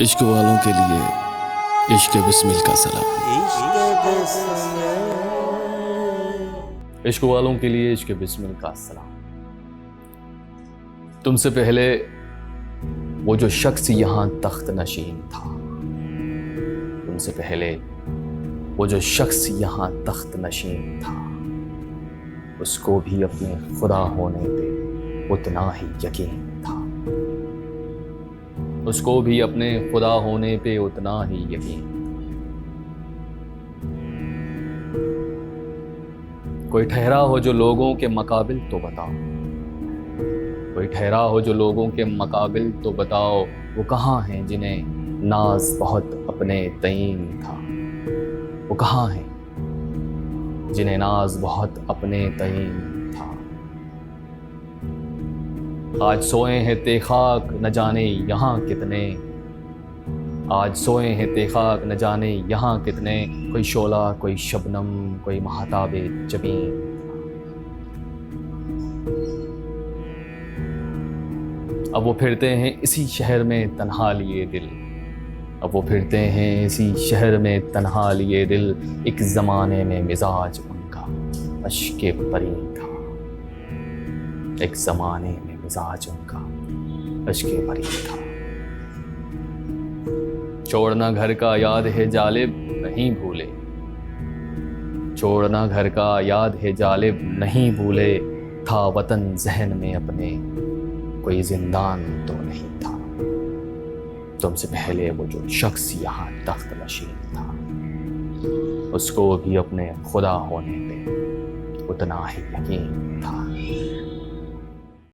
عشق والوں کے لیے عشق بسمل کا سلام۔ عشق والوں کے لیے عشق بسمل کا سلام۔ تم سے پہلے وہ جو شخص یہاں تخت نشین تھا، تم سے پہلے وہ جو شخص یہاں تخت نشین تھا، اس کو بھی اپنے خدا ہونے پہ اتنا ہی یقین تھا، اس کو بھی اپنے خدا ہونے پہ اتنا ہی یقین تھا۔ کوئی ٹھہرا ہو جو لوگوں کے مقابل تو بتاؤ، کوئی ٹھہرا ہو جو لوگوں کے مقابل تو بتاؤ، وہ کہاں ہیں جنہیں ناز بہت اپنے تئیں تھا، وہ کہاں ہیں جنہیں ناز بہت اپنے تئیں تھا۔ آج سوئے ہیں تے خاک نہ جانے یہاں کتنے، آج سوئے ہیں تے خاک نہ جانے یہاں کتنے، کوئی شعلہ کوئی شبنم کوئی مہتاب جبین۔ اب وہ پھرتے ہیں اسی شہر میں تنہا لیے دل، اب وہ پھرتے ہیں اسی شہر میں تنہا لیے دل، ایک زمانے میں مزاج ان کا اشک پری تھا، ایک زمانے میں مزاج ان کا اشک پری تھا۔ چھوڑنا گھر کا یاد ہے جالب نہیں بھولے، چھوڑنا گھر کا یاد ہے جالب نہیں بھولے، تھا وطن ذہن میں اپنے کوئی زندان تو نہیں تھا۔ تم سے پہلے وہ جو شخص یہاں تخت نشین تھا، اس کو بھی اپنے خدا ہونے پہ اتنا ہی یقین تھا۔